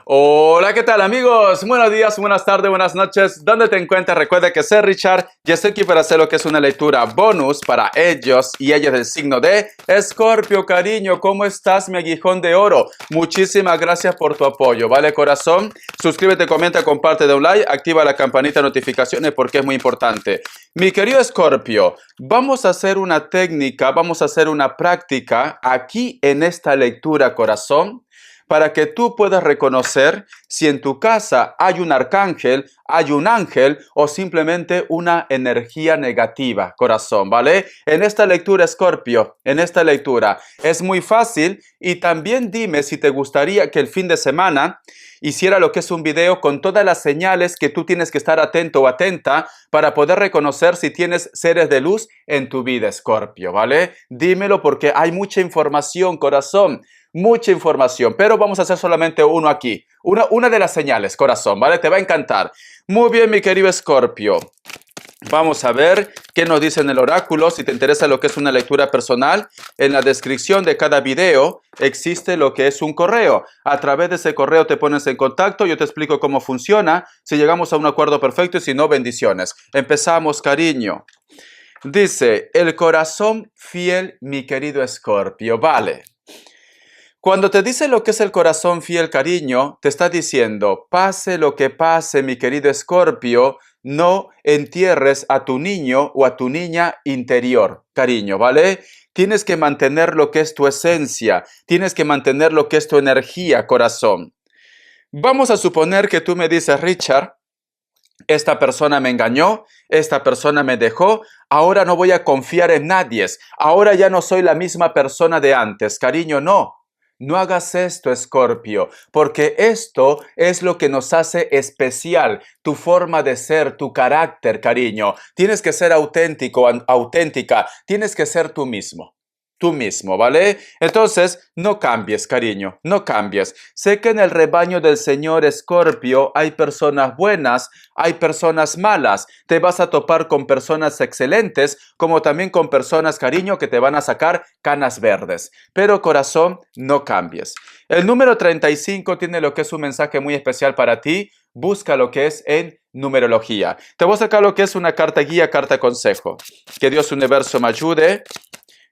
Hola, ¿qué tal amigos? Buenos días, buenas tardes, buenas noches. ¿Dónde te encuentras? Recuerda que soy Richard y estoy aquí para hacer lo que es una lectura bonus para ellos y ellas del signo de Escorpio. Cariño, ¿cómo estás, mi aguijón de oro? Muchísimas gracias por tu apoyo, ¿vale, corazón? Suscríbete, comenta, comparte, da un like, activa la campanita de notificaciones porque es muy importante. Mi querido Escorpio, vamos a hacer una técnica, vamos a hacer una práctica aquí en esta lectura, corazón, para que tú puedas reconocer si en tu casa hay un arcángel, hay un ángel o simplemente una energía negativa, corazón, ¿vale? En esta lectura, Escorpio, en esta lectura es muy fácil y también dime si te gustaría que el fin de semana hiciera lo que es un video con todas las señales que tú tienes que estar atento o atenta para poder reconocer si tienes seres de luz en tu vida, Escorpio, ¿vale? Dímelo porque hay mucha información, corazón. Mucha información, pero vamos a hacer solamente uno aquí. Una de las señales, corazón, ¿vale? Te va a encantar. Muy bien, mi querido Escorpio. Vamos a ver qué nos dice en el oráculo. Si te interesa lo que es una lectura personal, en la descripción de cada video existe lo que es un correo. A través de ese correo te pones en contacto, yo te explico cómo funciona, si llegamos a un acuerdo perfecto y si no, bendiciones. Empezamos, cariño. Dice, el corazón fiel, mi querido Escorpio. Vale. Cuando te dice lo que es el corazón fiel, cariño, te está diciendo, pase lo que pase, mi querido Escorpio, no entierres a tu niño o a tu niña interior, cariño, ¿vale? Tienes que mantener lo que es tu esencia, tienes que mantener lo que es tu energía, corazón. Vamos a suponer que tú me dices, Richard, esta persona me engañó, esta persona me dejó, ahora no voy a confiar en nadie, ahora ya no soy la misma persona de antes, cariño, no. No hagas esto, Escorpio, porque esto es lo que nos hace especial, tu forma de ser, tu carácter, cariño. Tienes que ser auténtico, auténtica, tienes que ser tú mismo. Tú mismo, ¿vale? Entonces, no cambies, cariño, no cambies. Sé que en el rebaño del Señor Escorpio hay personas buenas, hay personas malas. Te vas a topar con personas excelentes, como también con personas, cariño, que te van a sacar canas verdes. Pero, corazón, no cambies. El número 35 tiene lo que es un mensaje muy especial para ti. Busca lo que es en numerología. Te voy a sacar lo que es una carta guía, carta consejo. Que Dios Universo me ayude.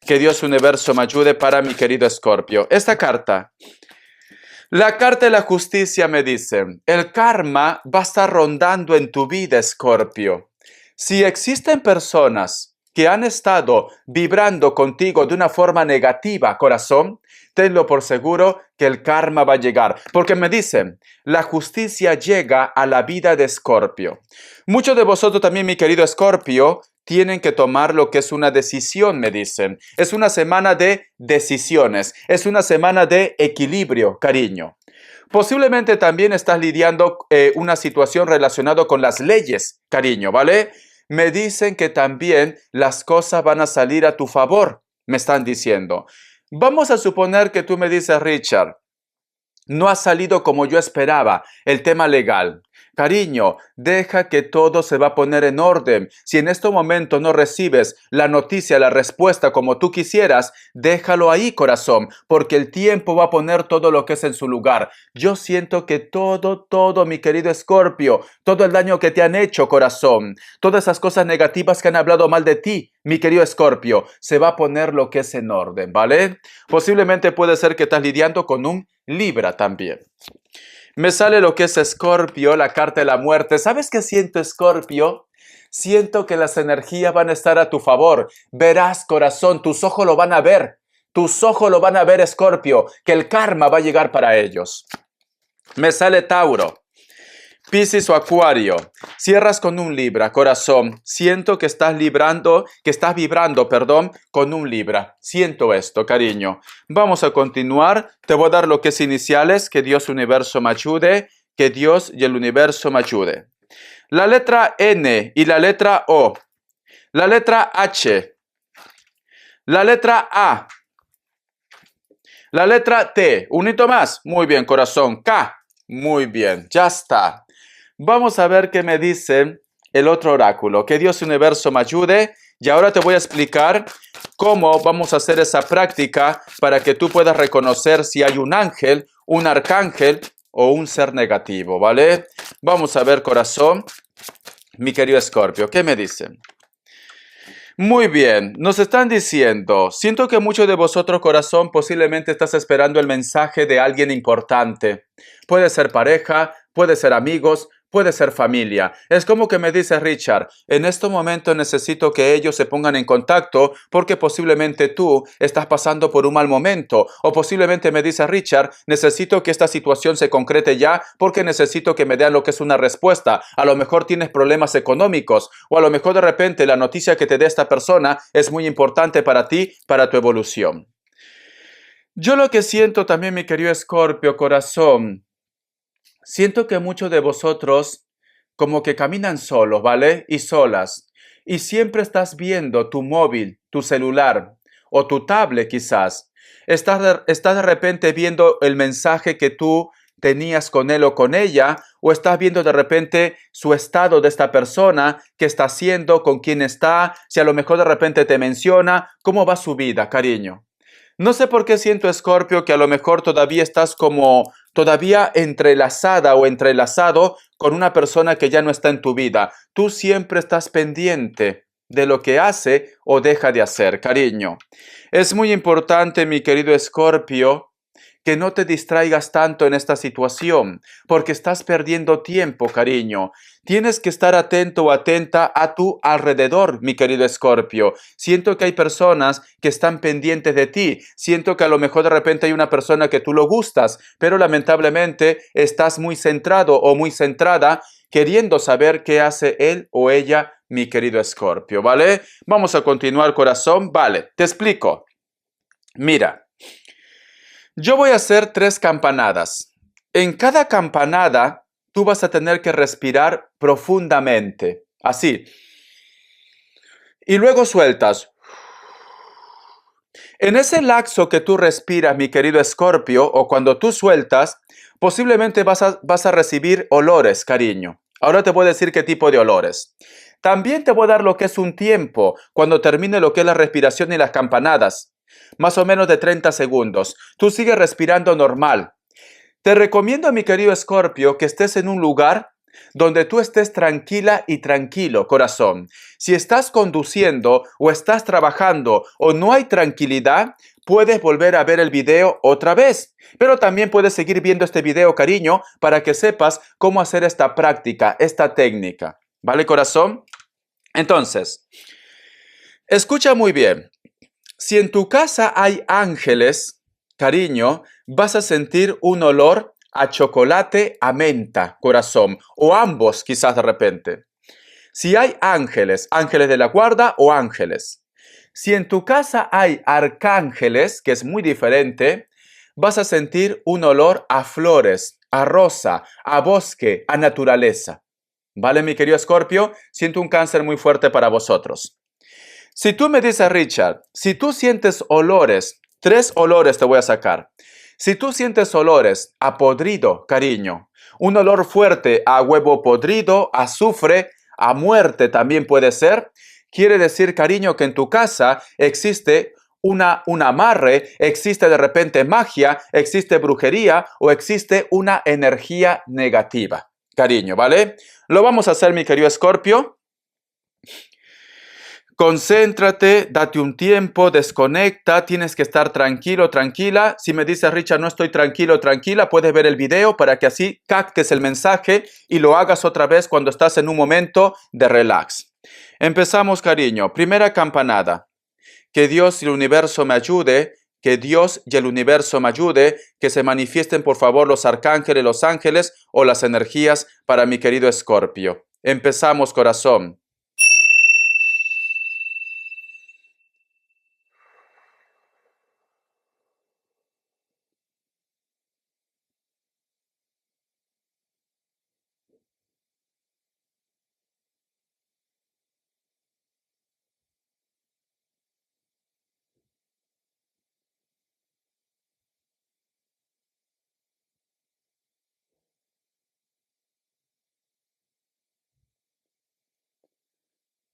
Que Dios Universo me ayude para mi querido Escorpio. Esta carta, la carta de la justicia me dice, el karma va a estar rondando en tu vida, Escorpio. Si existen personas que han estado vibrando contigo de una forma negativa, corazón, tenlo por seguro que el karma va a llegar. Porque me dicen, la justicia llega a la vida de Escorpio. Muchos de vosotros también, mi querido Escorpio, tienen que tomar lo que es una decisión, me dicen. Es una semana de decisiones, es una semana de equilibrio, cariño. Posiblemente también estás lidiando una situación relacionada con las leyes, cariño, ¿vale? Me dicen que también las cosas van a salir a tu favor, me están diciendo. Vamos a suponer que tú me dices, Richard, no ha salido como yo esperaba el tema legal. Cariño, deja que todo se va a poner en orden. Si en este momento no recibes la noticia, la respuesta como tú quisieras, déjalo ahí, corazón, porque el tiempo va a poner todo lo que es en su lugar. Yo siento que todo, mi querido Escorpio, todo el daño que te han hecho, corazón, todas esas cosas negativas que han hablado mal de ti, mi querido Escorpio, se va a poner lo que es en orden, ¿vale? Posiblemente puede ser que estás lidiando con un Libra también. Me sale lo que es Escorpio, la carta de la muerte. ¿Sabes qué siento, Escorpio? Siento que las energías van a estar a tu favor. Verás, corazón, tus ojos lo van a ver. Tus ojos lo van a ver, Escorpio, que el karma va a llegar para ellos. Me sale Tauro. Piscis o Acuario, cierras con un Libra, corazón. Siento que estás vibrando, con un Libra. Siento esto, cariño. Vamos a continuar. Te voy a dar lo que es iniciales. Que Dios Universo me ayude. Que Dios y el Universo me ayude. La letra N y la letra O. La letra H. La letra A. La letra T. Un hito más. Muy bien, corazón. K. Muy bien, ya está. Vamos a ver qué me dice el otro oráculo. Que Dios Universo me ayude. Y ahora te voy a explicar cómo vamos a hacer esa práctica para que tú puedas reconocer si hay un ángel, un arcángel o un ser negativo, ¿vale? Vamos a ver, corazón, mi querido Escorpio, ¿qué me dicen? Muy bien, nos están diciendo, siento que muchos de vosotros, corazón, posiblemente estás esperando el mensaje de alguien importante. Puede ser pareja, puede ser amigos, puede ser familia. Es como que me dice Richard, en este momento necesito que ellos se pongan en contacto porque posiblemente tú estás pasando por un mal momento. O posiblemente me dice Richard, necesito que esta situación se concrete ya porque necesito que me den lo que es una respuesta. A lo mejor tienes problemas económicos o a lo mejor de repente la noticia que te dé esta persona es muy importante para ti, para tu evolución. Yo lo que siento también, mi querido Escorpio, corazón, siento que muchos de vosotros como que caminan solos, ¿vale? Y solas. Y siempre estás viendo tu móvil, tu celular o tu tablet quizás. Estás de repente viendo el mensaje que tú tenías con él o con ella, o estás viendo de repente su estado de esta persona, qué está haciendo, con quién está, si a lo mejor de repente te menciona, cómo va su vida, cariño. No sé por qué siento, Escorpio, que a lo mejor todavía estás como todavía entrelazada o entrelazado con una persona que ya no está en tu vida. Tú siempre estás pendiente de lo que hace o deja de hacer, cariño. Es muy importante, mi querido Escorpio, que no te distraigas tanto en esta situación, porque estás perdiendo tiempo, cariño. Tienes que estar atento o atenta a tu alrededor, mi querido Escorpio. Siento que hay personas que están pendientes de ti. Siento que a lo mejor de repente hay una persona que tú lo gustas, pero lamentablemente estás muy centrado o muy centrada queriendo saber qué hace él o ella, mi querido Escorpio, ¿vale? Vamos a continuar, corazón. Vale, te explico. Mira. Yo voy a hacer 3 campanadas. En cada campanada, tú vas a tener que respirar profundamente, así. Y luego sueltas. En ese lapso que tú respiras, mi querido Escorpio, o cuando tú sueltas, posiblemente vas a recibir olores, cariño. Ahora te voy a decir qué tipo de olores. También te voy a dar lo que es un tiempo, cuando termine lo que es la respiración y las campanadas. Más o menos de 30 segundos. Tú sigues respirando normal. Te recomiendo, mi querido Escorpio, que estés en un lugar donde tú estés tranquila y tranquilo, corazón. Si estás conduciendo o estás trabajando o no hay tranquilidad, puedes volver a ver el video otra vez. Pero también puedes seguir viendo este video, cariño, para que sepas cómo hacer esta práctica, esta técnica. ¿Vale, corazón? Entonces, escucha muy bien. Si en tu casa hay ángeles, cariño, vas a sentir un olor a chocolate, a menta, corazón, o ambos quizás de repente. Si hay ángeles, ángeles de la guarda o ángeles. Si en tu casa hay arcángeles, que es muy diferente, vas a sentir un olor a flores, a rosa, a bosque, a naturaleza. ¿Vale, mi querido Escorpio? Siento un cáncer muy fuerte para vosotros. Si tú me dices, Richard, si tú sientes olores, 3 olores te voy a sacar. Si tú sientes olores a podrido, cariño, un olor fuerte a huevo podrido, a azufre, a muerte también puede ser, quiere decir, cariño, que en tu casa existe un amarre, existe de repente magia, existe brujería o existe una energía negativa. Cariño, ¿vale? Lo vamos a hacer, mi querido Escorpio. Concéntrate, date un tiempo, desconecta, tienes que estar tranquilo, tranquila. Si me dices, Richard, no estoy tranquilo, tranquila, puedes ver el video para que así captes el mensaje y lo hagas otra vez cuando estás en un momento de relax. Empezamos, cariño. Primera campanada. Que Dios y el universo me ayude, que Dios y el universo me ayude, que se manifiesten por favor los arcángeles, los ángeles o las energías para mi querido Escorpio. Empezamos, corazón.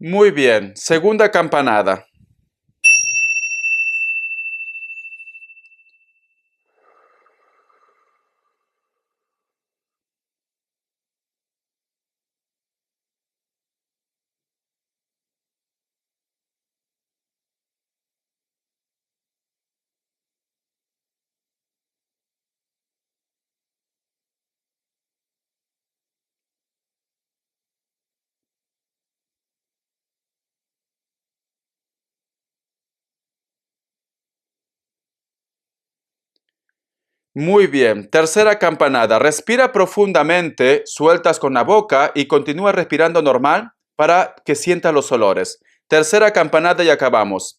Muy bien, segunda campanada. Muy bien. Tercera campanada. Respira profundamente, sueltas con la boca y continúa respirando normal para que sientas los olores. Tercera campanada y acabamos.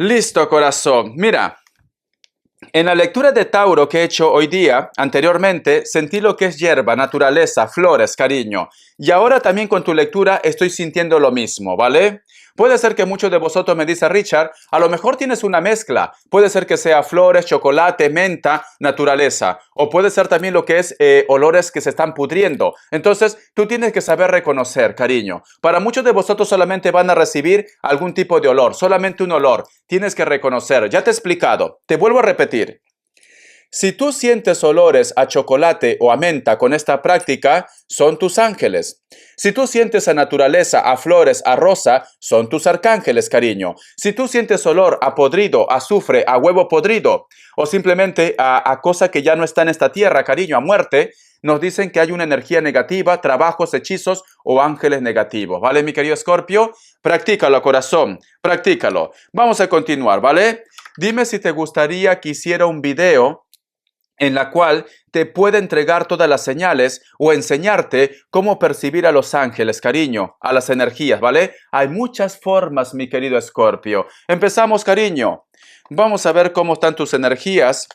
Listo, corazón. Mira, en la lectura de Tauro que he hecho hoy día, anteriormente, sentí lo que es hierba, naturaleza, flores, cariño. Y ahora también con tu lectura estoy sintiendo lo mismo, ¿vale? Puede ser que muchos de vosotros me dicen, Richard, a lo mejor tienes una mezcla. Puede ser que sea flores, chocolate, menta, naturaleza. O puede ser también lo que es olores que se están pudriendo. Entonces, tú tienes que saber reconocer, cariño. Para muchos de vosotros solamente van a recibir algún tipo de olor, solamente un olor. Tienes que reconocer. Ya te he explicado. Te vuelvo a repetir. Si tú sientes olores a chocolate o a menta con esta práctica, son tus ángeles. Si tú sientes a naturaleza, a flores, a rosa, son tus arcángeles, cariño. Si tú sientes olor a podrido, a azufre, a huevo podrido, o simplemente a cosa que ya no está en esta tierra, cariño, a muerte, nos dicen que hay una energía negativa, trabajos, hechizos o ángeles negativos. ¿Vale, mi querido Escorpio? Practícalo, corazón. Practícalo. Vamos a continuar, ¿vale? Dime si te gustaría que hiciera un video en la cual te puede entregar todas las señales o enseñarte cómo percibir a los ángeles, cariño, a las energías, ¿vale? Hay muchas formas, mi querido Escorpio. Empezamos, cariño. Vamos a ver cómo están tus energías.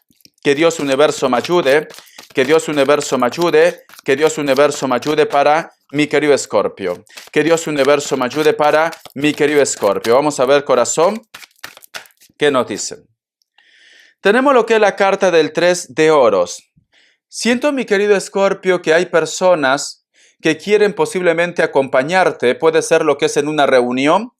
Que Dios Universo me ayude. Que Dios Universo me ayude. Que Dios Universo me ayude para mi querido Escorpio. Que Dios Universo me ayude para mi querido Escorpio. Vamos a ver, corazón, qué nos dicen. Tenemos lo que es la carta del 3 de oros. Siento, mi querido Escorpio, que hay personas que quieren posiblemente acompañarte. Puede ser lo que es en una reunión,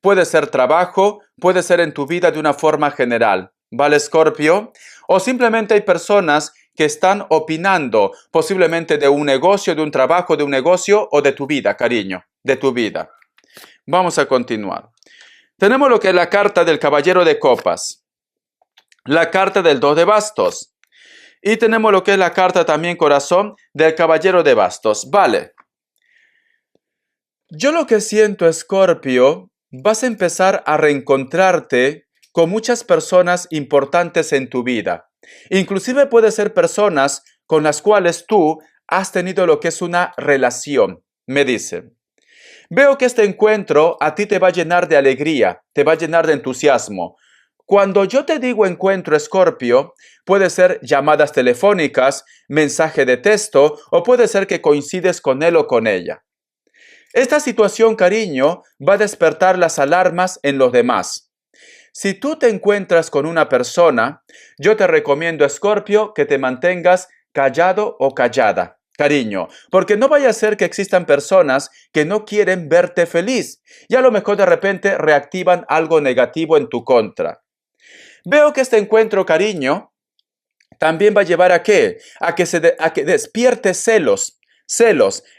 puede ser trabajo, puede ser en tu vida de una forma general. ¿Vale, Escorpio? O simplemente hay personas que están opinando posiblemente de un negocio, de un trabajo, de un negocio o de tu vida, cariño, de tu vida. Vamos a continuar. Tenemos lo que es la carta del Caballero de Copas. La carta del 2 de bastos. Y tenemos lo que es la carta también, corazón, del Caballero de Bastos. Vale. Yo lo que siento, Escorpio, vas a empezar a reencontrarte con muchas personas importantes en tu vida. Inclusive puede ser personas con las cuales tú has tenido lo que es una relación, me dicen. Veo que este encuentro a ti te va a llenar de alegría, te va a llenar de entusiasmo. Cuando yo te digo encuentro, Escorpio, puede ser llamadas telefónicas, mensaje de texto o puede ser que coincides con él o con ella. Esta situación, cariño, va a despertar las alarmas en los demás. Si tú te encuentras con una persona, yo te recomiendo, Escorpio, que te mantengas callado o callada. Cariño, porque no vaya a ser que existan personas que no quieren verte feliz y a lo mejor de repente reactivan algo negativo en tu contra. Veo que este encuentro, cariño, también va a llevar ¿a qué? A que despierte celos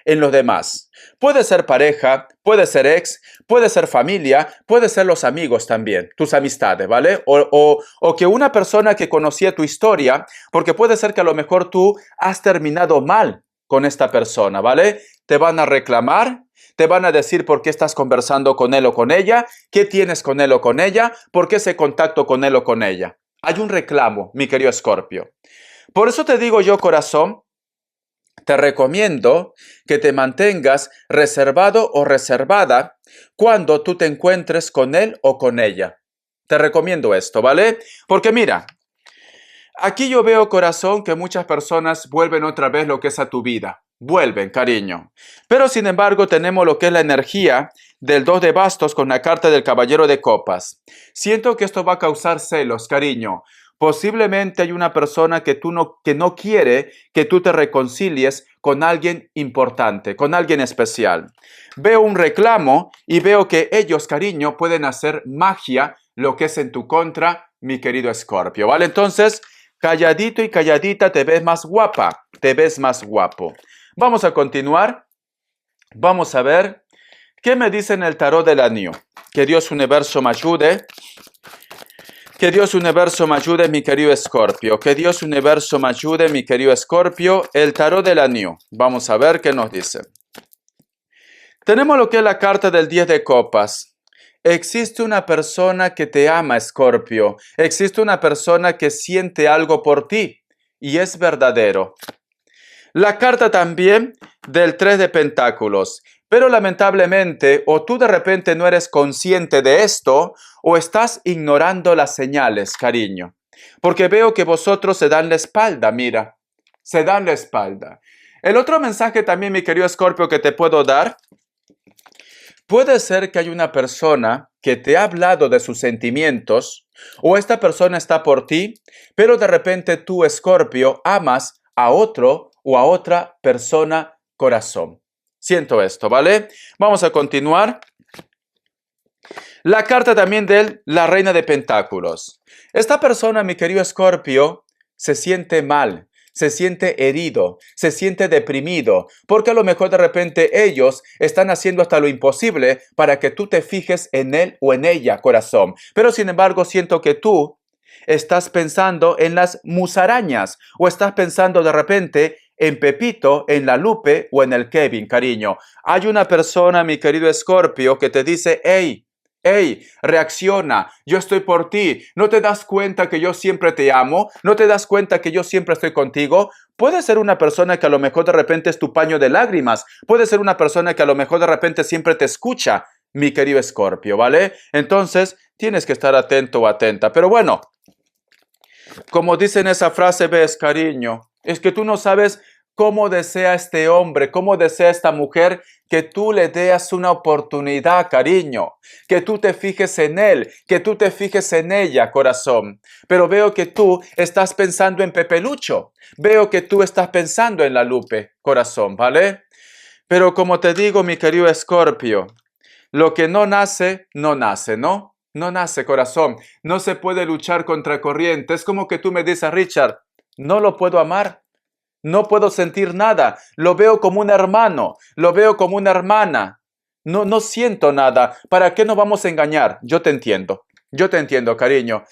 en los demás. Puede ser pareja, puede ser ex, puede ser familia, puede ser los amigos también, tus amistades, ¿vale? O que una persona que conocía tu historia, porque puede ser que a lo mejor tú has terminado mal con esta persona, ¿vale? Te van a reclamar, te van a decir por qué estás conversando con él o con ella, qué tienes con él o con ella, por qué ese contacto con él o con ella. Hay un reclamo, mi querido Escorpio. Por eso te digo yo, corazón, te recomiendo que te mantengas reservado o reservada cuando tú te encuentres con él o con ella. Te recomiendo esto, ¿vale? Porque mira, aquí yo veo, corazón, que muchas personas vuelven otra vez lo que es a tu vida. Vuelven, cariño. Pero sin embargo tenemos lo que es la energía del 2 de bastos con la carta del Caballero de Copas. Siento que esto va a causar celos, cariño. Posiblemente hay una persona que no quiere que tú te reconcilies con alguien importante, con alguien especial. Veo un reclamo y veo que ellos, cariño, pueden hacer magia, lo que es en tu contra, mi querido Escorpio, ¿vale? Entonces, calladito y calladita te ves más guapa, te ves más guapo. Vamos a continuar. Vamos a ver qué me dice en el tarot del anillo. Que Dios Universo me ayude. Que Dios Universo me ayude, mi querido Escorpio. Que Dios Universo me ayude, mi querido Escorpio. El tarot del anillo. Vamos a ver qué nos dice. Tenemos lo que es la carta del 10 de copas. Existe una persona que te ama, Escorpio. Existe una persona que siente algo por ti. Y es verdadero. La carta también del 3 de pentáculos. Pero lamentablemente, o tú de repente no eres consciente de esto, o estás ignorando las señales, cariño. Porque veo que vosotros se dan la espalda, mira. Se dan la espalda. El otro mensaje también, mi querido Escorpio, que te puedo dar. Puede ser que hay una persona que te ha hablado de sus sentimientos, o esta persona está por ti, pero de repente tú, Escorpio, amas a otro o a otra persona corazón. Siento esto, ¿vale? Vamos a continuar. La carta también de la reina de pentáculos. Esta persona, mi querido Escorpio, se siente mal, se siente herido, se siente deprimido, porque a lo mejor de repente ellos están haciendo hasta lo imposible para que tú te fijes en él o en ella, corazón. Pero sin embargo, siento que tú estás pensando en las musarañas o estás pensando de repente en Pepito, en la Lupe o en el Kevin, cariño. Hay una persona, mi querido Escorpio, que te dice, hey, reacciona, yo estoy por ti. ¿No te das cuenta que yo siempre te amo? ¿No te das cuenta que yo siempre estoy contigo? Puede ser una persona que a lo mejor de repente es tu paño de lágrimas. Puede ser una persona que a lo mejor de repente siempre te escucha, mi querido Escorpio, ¿vale? Entonces, tienes que estar atento o atenta. Pero bueno, como dicen esa frase, ves, cariño, es que tú no sabes cómo desea este hombre, cómo desea esta mujer que tú le des una oportunidad, cariño, que tú te fijes en él, que tú te fijes en ella, corazón. Pero veo que tú estás pensando en Pepe Lucho, veo que tú estás pensando en la Lupe, corazón, ¿vale? Pero como te digo, mi querido Escorpio, lo que no nace, no nace, ¿no? No nace, corazón. No se puede luchar contra corriente. Es como que tú me dices, Richard, no lo puedo amar. No puedo sentir nada. Lo veo como un hermano. Lo veo como una hermana. No siento nada. ¿Para qué nos vamos a engañar? Yo te entiendo. Yo te entiendo, cariño.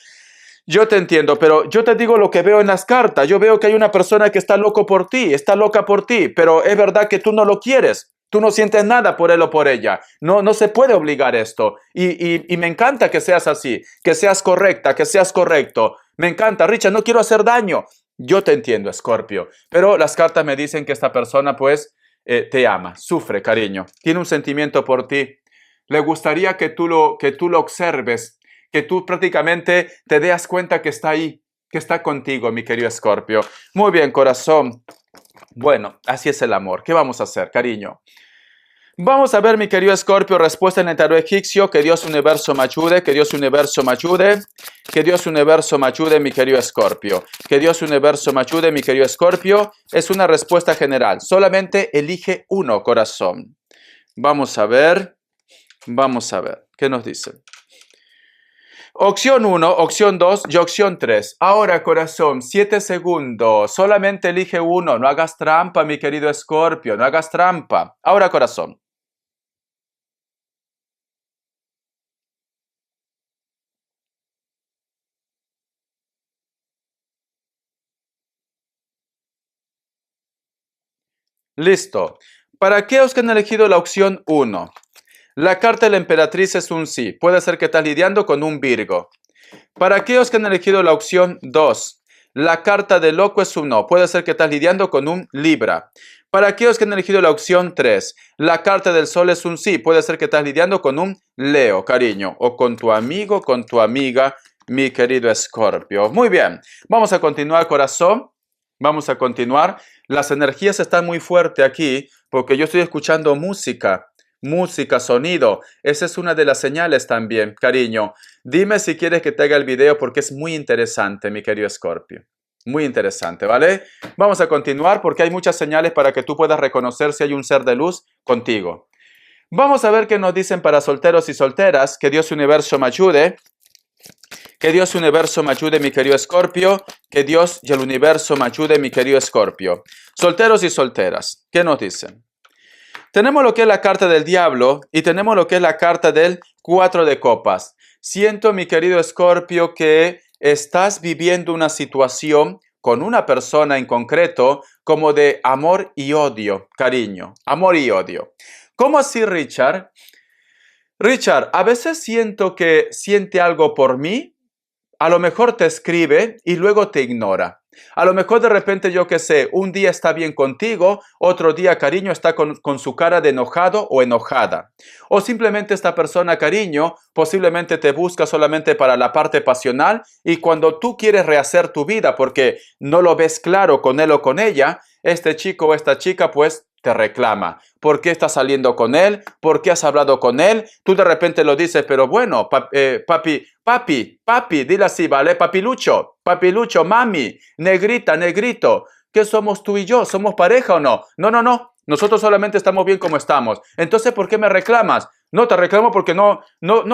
Yo te entiendo, pero yo te digo lo que veo en las cartas. Yo veo que hay una persona que está loco por ti, está loca por ti, pero es verdad que tú no lo quieres. Tú no sientes nada por él o por ella. No se puede obligar esto. Y me encanta que seas así, que seas correcta, que seas correcto. Me encanta, Richard, no quiero hacer daño. Yo te entiendo, Escorpio, pero las cartas me dicen que esta persona, pues, te ama, sufre, cariño, tiene un sentimiento por ti. Le gustaría que tú lo observes, que tú prácticamente te das cuenta que está ahí, que está contigo, mi querido Escorpio. Muy bien, corazón. Bueno, así es el amor. ¿Qué vamos a hacer, cariño? Vamos a ver, mi querido Escorpio, respuesta en el tarot egipcio. Que Dios Universo me ayude, que Dios Universo me ayude, que Dios Universo me ayude, mi querido Escorpio. Que Dios Universo me ayude, mi querido Escorpio. Es una respuesta general. Solamente elige uno, corazón. Vamos a ver. ¿Qué nos dice? Opción 1, opción 2 y opción 3. Ahora, corazón, 7 segundos. Solamente elige uno. No hagas trampa, mi querido Escorpio. No hagas trampa. Ahora, corazón. Listo. Para aquellos que han elegido la opción 1, la carta de la emperatriz es un sí. Puede ser que estás lidiando con un Virgo. Para aquellos que han elegido la opción 2, la carta de loco es un no. Puede ser que estás lidiando con un Libra. Para aquellos que han elegido la opción 3, la carta del sol es un sí. Puede ser que estás lidiando con un Leo, cariño. O con tu amigo, con tu amiga, mi querido Escorpio. Muy bien. Vamos a continuar, corazón. Vamos a continuar. Las energías están muy fuertes aquí porque yo estoy escuchando música. Música, sonido. Esa es una de las señales también, cariño. Dime si quieres que te haga el video porque es muy interesante, mi querido Escorpio. Muy interesante, ¿vale? Vamos a continuar porque hay muchas señales para que tú puedas reconocer si hay un ser de luz contigo. Vamos a ver qué nos dicen para solteros y solteras. Que Dios Universo me ayude. Que Dios universo me ayude, mi querido Escorpio. Que Dios y el universo me ayude, mi querido Escorpio. Solteros y solteras, ¿qué nos dicen? Tenemos lo que es la carta del diablo y tenemos lo que es la carta del 4 de copas. Siento, mi querido Escorpio, que estás viviendo una situación con una persona en concreto como de amor y odio, cariño, amor y odio. ¿Cómo así, Richard? Richard, a veces siento que siente algo por mí, a lo mejor te escribe y luego te ignora. A lo mejor de repente, yo qué sé, un día está bien contigo, otro día, cariño, está con su cara de enojado o enojada. O simplemente esta persona, cariño, posiblemente te busca solamente para la parte pasional y cuando tú quieres rehacer tu vida porque no lo ves claro con él o con ella, este chico o esta chica pues te reclama. ¿Por qué estás saliendo con él? ¿Por qué has hablado con él? Tú de repente lo dices, pero bueno, papi, dile así, ¿vale? Papilucho, mami, negrita, negrito. ¿Qué somos tú y yo? ¿Somos pareja o no? No. Nosotros solamente estamos bien como estamos. Entonces, ¿por qué me reclamas? No, te reclamo porque no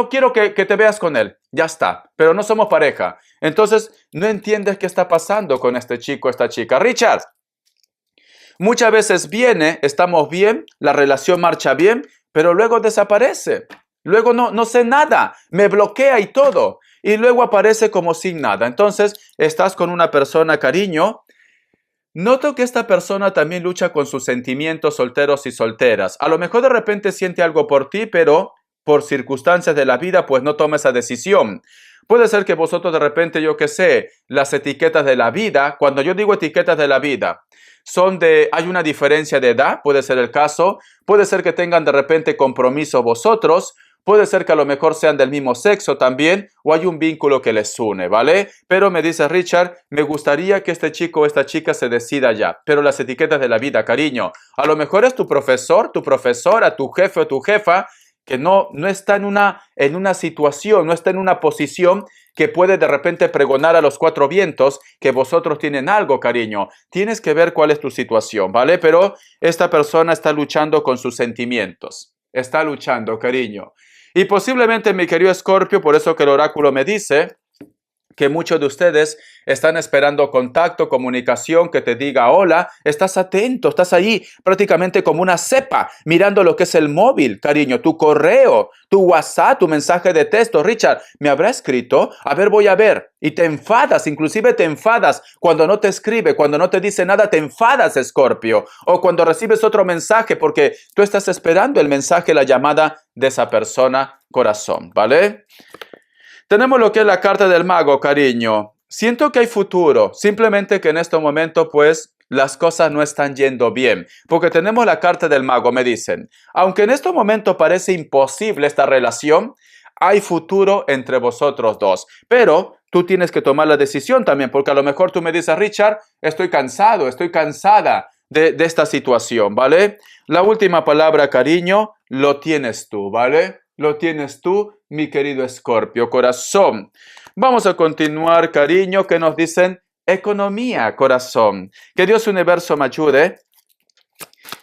quiero que te veas con él. Ya está, pero no somos pareja. Entonces, no entiendes qué está pasando con este chico, esta chica. Richard, muchas veces viene, estamos bien, la relación marcha bien, pero luego desaparece. Luego no sé nada, me bloquea y todo. Y luego aparece como sin nada. Entonces, estás con una persona, cariño. Noto que esta persona también lucha con sus sentimientos, solteros y solteras. A lo mejor de repente siente algo por ti, pero por circunstancias de la vida, pues no toma esa decisión. Puede ser que vosotros de repente, yo qué sé, las etiquetas de la vida, cuando yo digo etiquetas de la vida, hay una diferencia de edad, puede ser el caso, puede ser que tengan de repente compromiso vosotros, puede ser que a lo mejor sean del mismo sexo también, o hay un vínculo que les une, ¿vale? Pero me dice Richard, me gustaría que este chico o esta chica se decida ya. Pero las etiquetas de la vida, cariño, a lo mejor es tu profesor, tu profesora, tu jefe o tu jefa, que no está en una situación, no está en una posición que puede de repente pregonar a los cuatro vientos que vosotros tienen algo, cariño. Tienes que ver cuál es tu situación, ¿vale? Pero esta persona está luchando con sus sentimientos. Está luchando, cariño. Y posiblemente, mi querido Escorpio, por eso que el oráculo me dice que muchos de ustedes están esperando contacto, comunicación, que te diga hola, estás atento, estás ahí prácticamente como una cepa, mirando lo que es el móvil, cariño, tu correo, tu WhatsApp, tu mensaje de texto. Richard, ¿me habrá escrito? A ver, voy a ver. Y te enfadas, inclusive te enfadas cuando no te escribe, cuando no te dice nada, te enfadas, Escorpio. O cuando recibes otro mensaje porque tú estás esperando el mensaje, la llamada de esa persona, corazón, ¿vale? Tenemos lo que es la carta del mago, cariño. Siento que hay futuro, simplemente que en este momento, pues, las cosas no están yendo bien. Porque tenemos la carta del mago, me dicen. Aunque en este momento parece imposible esta relación, hay futuro entre vosotros dos. Pero tú tienes que tomar la decisión también, porque a lo mejor tú me dices, Richard, estoy cansado, estoy cansada de esta situación, ¿vale? La última palabra, cariño, lo tienes tú, ¿vale? Lo tienes tú, mi querido Escorpio, corazón. Vamos a continuar, cariño, que nos dicen economía, corazón. Que Dios universo me ayude.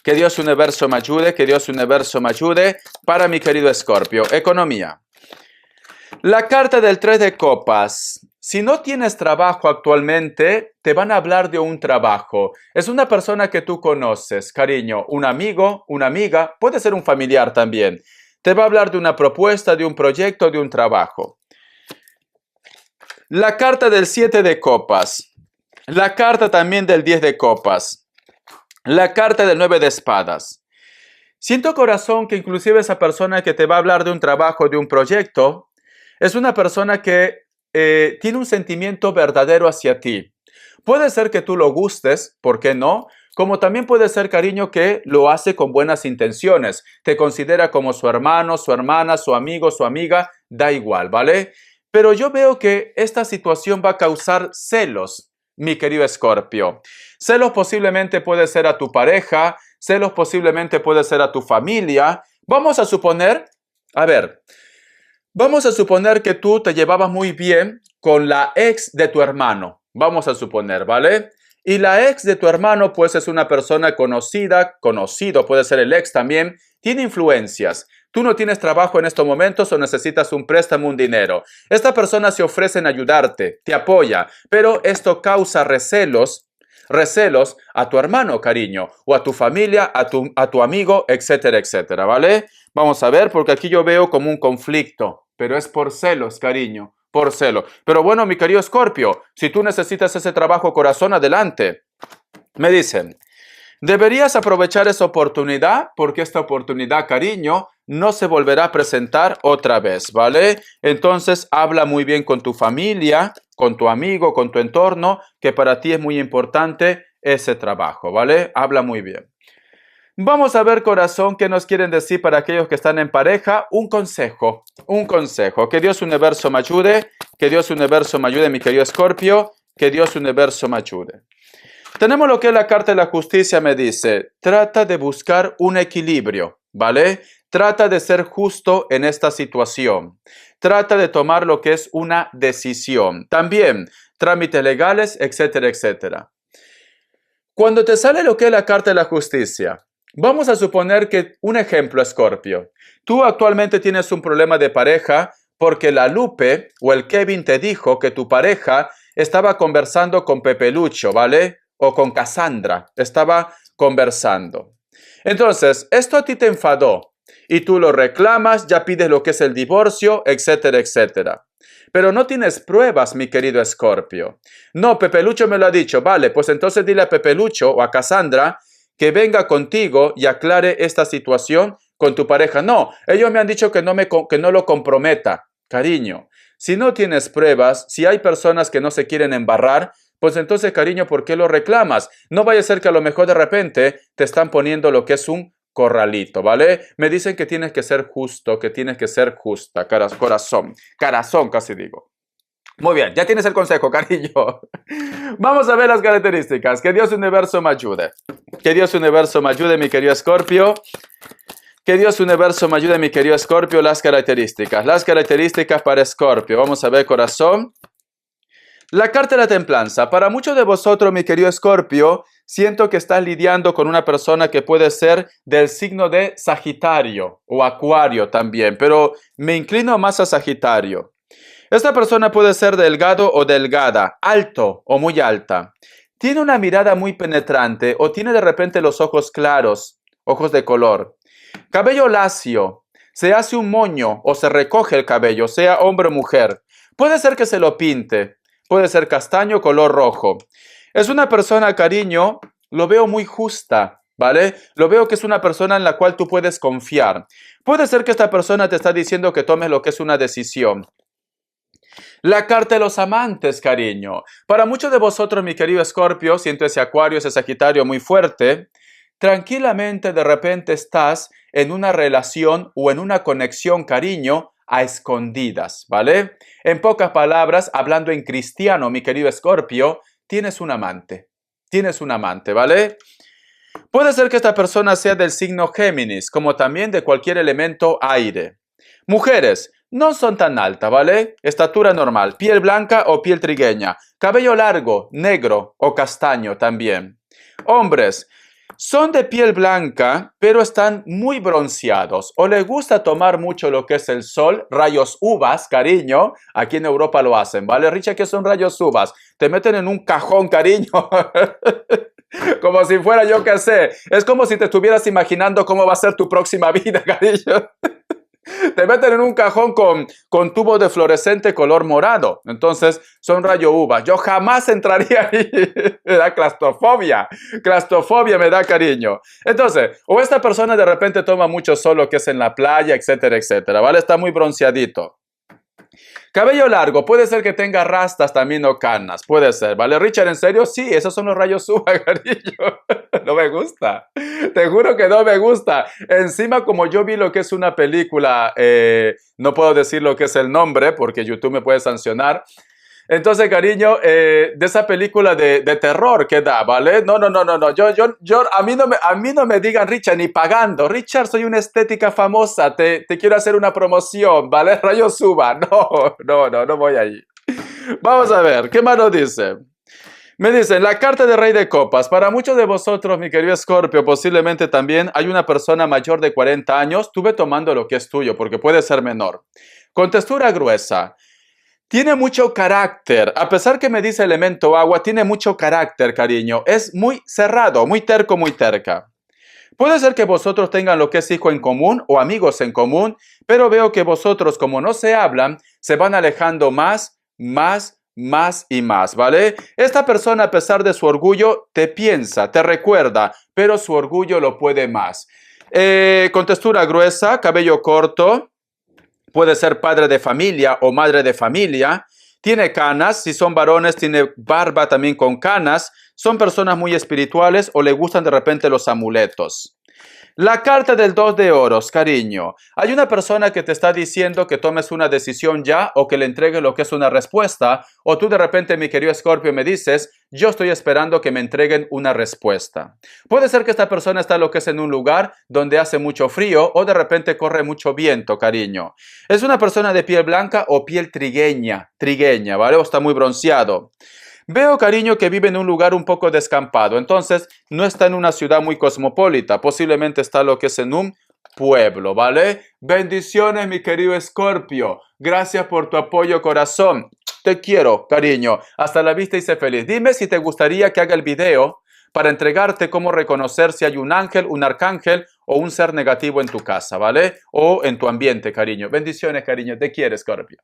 Que Dios universo me ayude. Que Dios universo me ayude para mi querido Escorpio. Economía. La carta del 3 de copas. Si no tienes trabajo actualmente, te van a hablar de un trabajo. Es una persona que tú conoces, cariño. Un amigo, una amiga, puede ser un familiar también. Te va a hablar de una propuesta, de un proyecto, de un trabajo. La carta del 7 de copas. La carta también del 10 de copas. La carta del 9 de espadas. Siento, corazón, que inclusive esa persona que te va a hablar de un trabajo, de un proyecto, es una persona que tiene un sentimiento verdadero hacia ti. Puede ser que tú lo gustes, ¿por qué no? Como también puede ser, cariño, que lo hace con buenas intenciones. Te considera como su hermano, su hermana, su amigo, su amiga, da igual, ¿vale? Pero yo veo que esta situación va a causar celos, mi querido Escorpio. Celos posiblemente puede ser a tu pareja, celos posiblemente puede ser a tu familia. Vamos a suponer que tú te llevabas muy bien con la ex de tu hermano. Vamos a suponer, ¿vale? Y la ex de tu hermano, pues, es una persona conocido, puede ser el ex también, tiene influencias. Tú no tienes trabajo en estos momentos o necesitas un préstamo, un dinero. Esta persona se ofrece en ayudarte, te apoya, pero esto causa recelos a tu hermano, cariño, o a tu familia, a tu amigo, etcétera, etcétera, ¿vale? Vamos a ver, porque aquí yo veo como un conflicto, pero es por celos, cariño, por celo. Pero bueno, mi querido Escorpio, si tú necesitas ese trabajo, corazón, adelante. Me dicen, deberías aprovechar esa oportunidad porque esta oportunidad, cariño, no se volverá a presentar otra vez, ¿vale? Entonces, habla muy bien con tu familia, con tu amigo, con tu entorno, que para ti es muy importante ese trabajo, ¿vale? Habla muy bien. Vamos a ver, corazón, qué nos quieren decir para aquellos que están en pareja. Un consejo. Que Dios universo me ayude, que Dios universo me ayude, mi querido Escorpio, que Dios universo me ayude. Tenemos lo que es la carta de la justicia, me dice, trata de buscar un equilibrio, ¿vale? Trata de ser justo en esta situación. Trata de tomar lo que es una decisión. También trámites legales, etcétera, etcétera. Cuando te sale lo que es la carta de la justicia, vamos a suponer que, un ejemplo, Escorpio, tú actualmente tienes un problema de pareja porque la Lupe o el Kevin te dijo que tu pareja estaba conversando con Pepe Lucho, ¿vale? O con Cassandra, estaba conversando. Entonces, esto a ti te enfadó y tú lo reclamas, ya pides lo que es el divorcio, etcétera, etcétera. Pero no tienes pruebas, mi querido Escorpio. No, Pepe Lucho me lo ha dicho. Vale, pues entonces dile a Pepe Lucho o a Cassandra que venga contigo y aclare esta situación con tu pareja. No, ellos me han dicho que no lo comprometa. Cariño, si no tienes pruebas, si hay personas que no se quieren embarrar, pues entonces, cariño, ¿por qué lo reclamas? No vaya a ser que a lo mejor de repente te están poniendo lo que es un corralito, ¿vale? Me dicen que tienes que ser justo, que tienes que ser justa, corazón, casi digo. Muy bien, ya tienes el consejo, cariño. Vamos a ver las características. Que Dios universo me ayude. Que Dios universo me ayude, mi querido Escorpio. Que Dios universo me ayude, mi querido Escorpio, las características. Las características para Escorpio. Vamos a ver, corazón. La carta de la templanza. Para muchos de vosotros, mi querido Escorpio, siento que estás lidiando con una persona que puede ser del signo de Sagitario o Acuario también, pero me inclino más a Sagitario. Esta persona puede ser delgado o delgada, alto o muy alta. Tiene una mirada muy penetrante o tiene de repente los ojos claros, ojos de color. Cabello lacio, se hace un moño o se recoge el cabello, sea hombre o mujer. Puede ser que se lo pinte. Puede ser castaño o color rojo. Es una persona, cariño, lo veo muy justa, ¿vale? Lo veo que es una persona en la cual tú puedes confiar. Puede ser que esta persona te está diciendo que tomes lo que es una decisión. La carta de los amantes, cariño. Para muchos de vosotros, mi querido Escorpio, siento ese Acuario, ese Sagitario muy fuerte. Tranquilamente, de repente estás en una relación o en una conexión, cariño, a escondidas, ¿vale? En pocas palabras, hablando en cristiano, mi querido Escorpio, tienes un amante, ¿vale? Puede ser que esta persona sea del signo Géminis, como también de cualquier elemento aire. Mujeres, no son tan altas, ¿vale? Estatura normal, piel blanca o piel trigueña, cabello largo, negro o castaño también. Hombres, son de piel blanca, pero están muy bronceados o les gusta tomar mucho lo que es el sol, rayos uvas, cariño. Aquí en Europa lo hacen, ¿vale? Richard, ¿qué son rayos uvas? Te meten en un cajón, cariño. Como si fuera, yo qué sé. Es como si te estuvieras imaginando cómo va a ser tu próxima vida, cariño. Te meten en un cajón con tubo de fluorescente color morado. Entonces, son rayo uva. Yo jamás entraría ahí. Me da claustrofobia. Claustrofobia me da, cariño. Entonces, o esta persona de repente toma mucho sol, lo que es en la playa, etcétera, etcétera, ¿vale? Está muy bronceadito. Cabello largo, puede ser que tenga rastas también o canas, puede ser, ¿vale? Richard, ¿en serio? Sí, esos son los rayos uva, cariño. No me gusta, te juro que no me gusta. Encima, como yo vi lo que es una película, no puedo decir lo que es el nombre porque YouTube me puede sancionar. Entonces, cariño, de esa película de terror que da, ¿vale? No. A mí no me digan, Richard, ni pagando. Richard, soy una estética famosa, te quiero hacer una promoción, ¿vale? Rayo suba. No voy ahí. Vamos a ver, ¿qué más nos dice? Me dicen, la carta de Rey de Copas. Para muchos de vosotros, mi querido Escorpio, posiblemente también hay una persona mayor de 40 años. Tuve tomando lo que es tuyo, porque puede ser menor. Con textura gruesa. Tiene mucho carácter. A pesar que me dice elemento agua, tiene mucho carácter, cariño. Es muy cerrado, muy terco, muy terca. Puede ser que vosotros tengan lo que es hijo en común o amigos en común, pero veo que vosotros, como no se hablan, se van alejando más y más, ¿vale? Esta persona, a pesar de su orgullo, te piensa, te recuerda, pero su orgullo lo puede más. Con textura gruesa, cabello corto, puede ser padre de familia o madre de familia. Tiene canas, si son varones, tiene barba también con canas. Son personas muy espirituales o le gustan de repente los amuletos. La carta del 2 de oros, cariño. Hay una persona que te está diciendo que tomes una decisión ya o que le entregues lo que es una respuesta. O tú de repente, mi querido Escorpio, me dices, yo estoy esperando que me entreguen una respuesta. Puede ser que esta persona está lo que es en un lugar donde hace mucho frío o de repente corre mucho viento, cariño. Es una persona de piel blanca o piel trigueña, ¿vale? O está muy bronceado. Veo, cariño, que vive en un lugar un poco descampado, entonces no está en una ciudad muy cosmopolita, posiblemente está lo que es en un pueblo, ¿vale? Bendiciones, mi querido Escorpio. Gracias por tu apoyo, corazón. Te quiero, cariño. Hasta la vista y sé feliz. Dime si te gustaría que haga el video para entregarte cómo reconocer si hay un ángel, un arcángel o un ser negativo en tu casa, ¿vale? O en tu ambiente, cariño. Bendiciones, cariño. Te quiero, Escorpio.